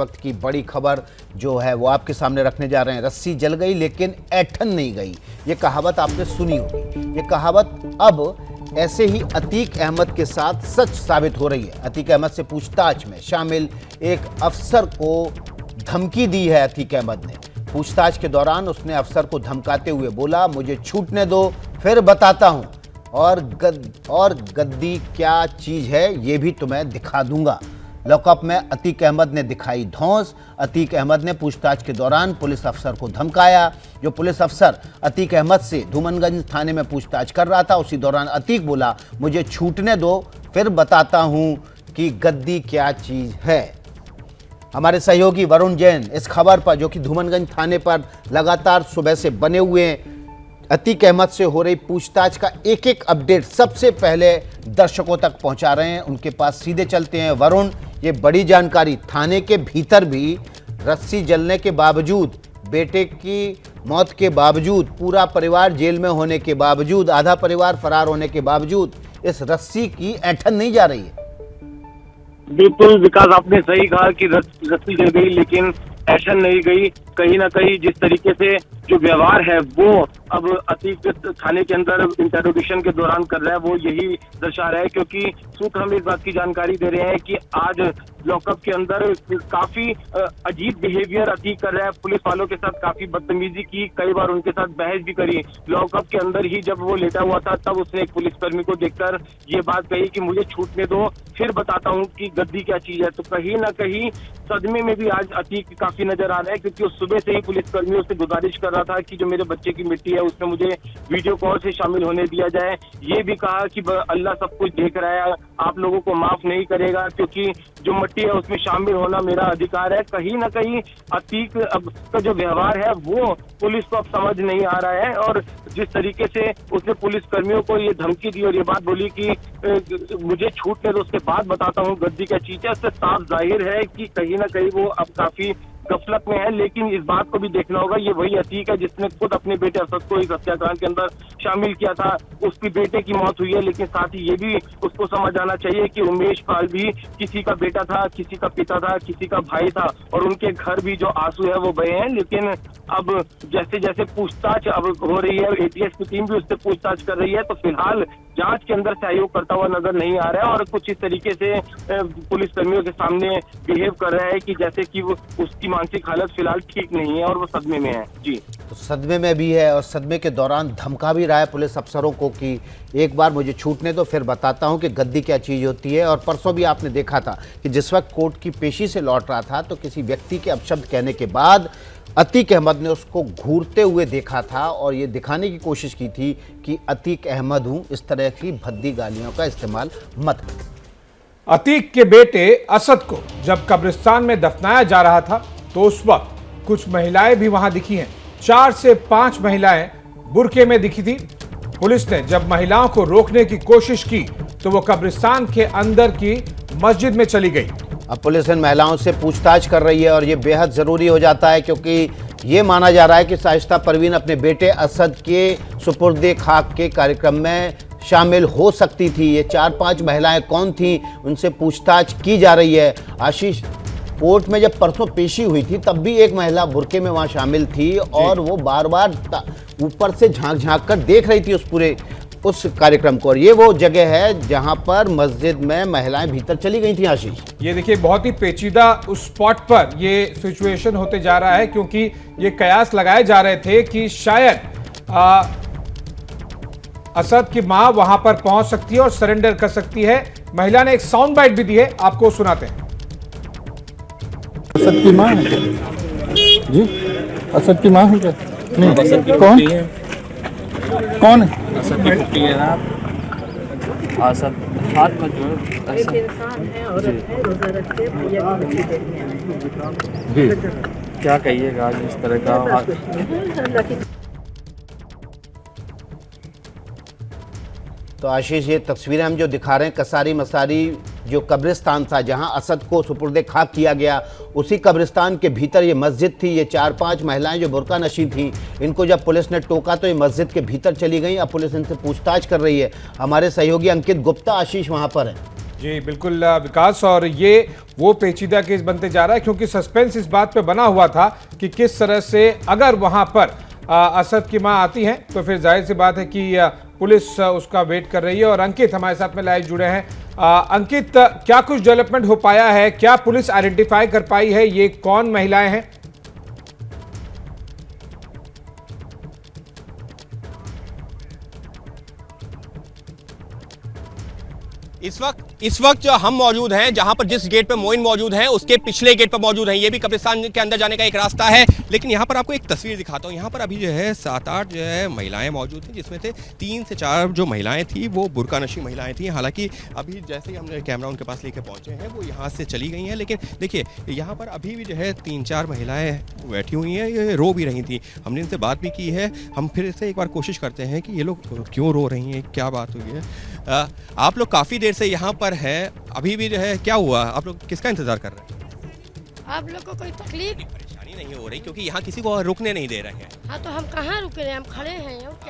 वक्त की बड़ी खबर जो है वो आपके सामने रखने जा रहे हैं। रस्सी जल गई लेकिन ऐठन नहीं गई, ये कहावत आपने सुनी होगी। ये कहावत अब ऐसे ही अतीक अहमद के साथ सच साबित हो रही है। अतीक अहमद से पूछताछ में शामिल एक अफसर को धमकी दी है। अतीक अहमद ने पूछताछ के दौरान उसने अफसर को धमकाते हुए बोला, मुझे छूटने दो फिर बताता हूं, और गद्दी क्या चीज है ये भी तुम्हें दिखा दूंगा। लॉकअप में अतीक अहमद ने दिखाई धौंस। अतीक अहमद ने पूछताछ के दौरान पुलिस अफसर को धमकाया। जो पुलिस अफसर अतीक अहमद से धूमनगंज थाने में पूछताछ कर रहा था, उसी दौरान अतीक बोला, मुझे छूटने दो फिर बताता हूं कि गद्दी क्या चीज है। हमारे सहयोगी वरुण जैन इस खबर पर, जो कि धूमनगंज थाने पर लगातार सुबह से बने हुए हैं, अतीक अहमद से हो रही पूछताछ का एक एक अपडेट सबसे पहले दर्शकों तक पहुंचा रहे हैं। उनके पास सीधे चलते हैं। वरुण, ये बड़ी जानकारी, थाने के भीतर भी रस्सी जलने के बावजूद, बेटे की मौत के बावजूद, पूरा परिवार जेल में होने के बावजूद, आधा परिवार फरार होने के बावजूद इस रस्सी की ऐंठन नहीं जा रही है। बिल्कुल विकास, आपने सही कहा कि रस्सी जल गई लेकिन ऐठन नहीं गई। कहीं ना कहीं जिस तरीके से जो व्यवहार है वो अब अतीक थाने के अंदर इंटरोगेशन के दौरान कर रहा है, वो यही दर्शा रहा है। क्योंकि सूत्र हमें इस बात की जानकारी दे रहे हैं कि आज लॉकअप के अंदर काफी अजीब बिहेवियर अतीक कर रहा है। पुलिस वालों के साथ काफी बदतमीजी की, कई बार उनके साथ बहस भी करी। लॉकअप के अंदर ही जब वो लेटा हुआ था तब उसने एक पुलिसकर्मी को देखकर ये बात कही कि मुझे छूटने दो फिर बताता हूँ कि गद्दी क्या चीज है। तो कहीं ना कहीं सदमे में भी आज अतीक काफी नजर आ रहा है, क्योंकि उस सुबह से ही पुलिसकर्मियों से गुजारिश कर रहा था कि जो मेरे बच्चे की मिट्टी है उसमें मुझे वीडियो कॉल से शामिल होने दिया जाए। ये भी कहा कि अल्लाह सब कुछ देख रहा है, आप लोगों को माफ नहीं करेगा, क्योंकि जो मिट्टी है उसमें शामिल होना मेरा अधिकार है। कहीं ना कहीं अतीक अब का जो व्यवहार है वो पुलिस को अब समझ नहीं आ रहा है, और जिस तरीके से उसने पुलिस कर्मियों को ये धमकी दी और ये बात बोली कि मुझे छूटने दो उसके बाद बताता हूँ गद्दी क्या चीज है, उससे साफ जाहिर है कि कहीं ना कहीं वो अब काफी गफलत में है। लेकिन इस बात को भी देखना होगा, ये वही अतीक है जिसने खुद अपने बेटे असद को इस हत्याकांड के अंदर शामिल किया था। उसकी बेटे की मौत हुई है, लेकिन साथ ही ये भी उसको समझ आना चाहिए कि उमेश पाल भी किसी का बेटा था, किसी का पिता था, किसी का भाई था, और उनके घर भी जो आंसू है वो बहे हैं। लेकिन अब जैसे जैसे पूछताछ अब हो रही है, एटीएस की टीम भी उससे पूछताछ कर रही है, तो फिलहाल जांच के अंदर सहयोग करता हुआ नजर नहीं आ रहा है, और कुछ इस तरीके से पुलिस कर्मियों के सामने बिहेव कर रहा है कि जैसे कि वो उसकी मानसिक हालत फिलहाल ठीक नहीं है और वो सदमे में है। जी, तो सदमे में भी है, और सदमे के दौरान धमका भी रहा है पुलिस अफसरों को कि एक बार मुझे छूटने दो फिर बताता हूं कि गद्दी क्या चीज़ होती है। और परसों भी आपने देखा था कि जिस वक्त कोर्ट की पेशी से लौट रहा था तो किसी व्यक्ति के अपशब्द कहने के बाद अतीक अहमद ने उसको घूरते हुए देखा था और ये दिखाने की कोशिश की थी कि अतीक अहमद हूं, इस तरह की भद्दी गालियों का इस्तेमाल मत करो। अतीक के बेटे असद को जब कब्रिस्तान में दफनाया जा रहा था तो उस वक्त कुछ महिलाएं भी वहां दिखी हैं। 4 से 5 महिलाएं बुर्के में दिखी थी। पुलिस ने जब महिलाओं को रोकने की कोशिश की तो वो कब्रिस्तान के अंदर की मस्जिद में चली गई। अब पुलिस इन महिलाओं से पूछताछ कर रही है और ये बेहद ज़रूरी हो जाता है, क्योंकि ये माना जा रहा है कि शाइस्ता परवीन अपने बेटे असद के सुपुर्दे खाक के कार्यक्रम में शामिल हो सकती थी। ये 4-5 महिलाएं कौन थीं, उनसे पूछताछ की जा रही है। आशीष, कोर्ट में जब परसों पेशी हुई थी तब भी एक महिला बुर्के में वहाँ शामिल थी और वो बार बार ऊपर से झांक कर देख रही थी उस कार्यक्रम को, और ये वो जगह है जहां पर मस्जिद में महिलाएं भीतर चली गई थी। आशीष, ये देखिए बहुत ही पेचीदा उस स्पॉट पर ये सिचुएशन होते जा रहा है, क्योंकि ये कयास लगाए जा रहे थे कि शायद असद की मां वहां पर पहुंच सकती है और सरेंडर कर सकती है। महिला ने एक साउंड बाइट भी दी है, आपको सुनाते हैं। असद की मां है जी? असद की मां है क्या? नहीं, कौन है? असद की पुट्टी है ना, असद हाथ में जो एक इंसान है, औरत है, रोजा रखते हैं, भैया की मिट्टी देखने आए हैं। क्या कहिएगा आज इस तरह का अल्लाह की। तो आशीष, ये तस्वीरें हम जो दिखा रहे हैं, कसारी मसारी जो कब्रिस्तान था जहां असद को सुपुर्दे खाक किया गया, उसी कब्रिस्तान के भीतर ये मस्जिद थी। ये 4-5 महिलाएं जो बुर्का नशी थीं, इनको जब पुलिस ने टोका तो ये मस्जिद के भीतर चली गई। अब पुलिस इनसे पूछताछ कर रही है। हमारे सहयोगी अंकित गुप्ता आशीष वहां पर है। जी बिल्कुल विकास, और ये वो पेचीदा केस बनते जा रहा है क्योंकि सस्पेंस इस बात पे बना हुआ था कि किस तरह से अगर वहां पर असद की मां आती हैं तो फिर जाहिर सी बात है कि पुलिस उसका वेट कर रही है। और अंकित हमारे साथ में लाइव जुड़े हैं। अंकित, क्या कुछ डेवलपमेंट हो पाया है? क्या पुलिस आइडेंटिफाई कर पाई है ये कौन महिलाएं हैं? इस वक्त जो हम मौजूद हैं, जहां पर जिस गेट पर मोइन मौजूद हैं उसके पिछले गेट पर मौजूद हैं। ये भी कब्रिस्तान के अंदर जाने का एक रास्ता है, लेकिन यहाँ पर आपको एक तस्वीर दिखाता हूँ। यहाँ पर अभी जो है 7-8 जो है महिलाएं मौजूद थी, जिसमें से 3 से 4 जो महिलाएं थी वो बुर्का नशी महिलाएं थी। हालांकि अभी जैसे ही हमने कैमरा उनके पास लेके पहुंचे हैं वो यहाँ से चली गई हैं, लेकिन देखिए यहाँ पर अभी भी जो है 3-4 महिलाएं बैठी हुई हैं, ये रो भी रही थी। हमने इनसे बात भी की है। हम फिर से एक बार कोशिश करते हैं कि ये लोग क्यों रो रही हैं, क्या बात हुई है। आप लोग काफ़ी देर से यहाँ पर है, अभी भी जो है क्या हुआ? आप लोग किसका इंतजार कर रहे हैं? आप लोग को कोई तकलीफ? परेशानी नहीं हो रही क्योंकि यहाँ किसी को रुकने नहीं दे रहे हैं। हाँ तो हम कहाँ रुके रहे हैं, हम खड़े हैं और क्या।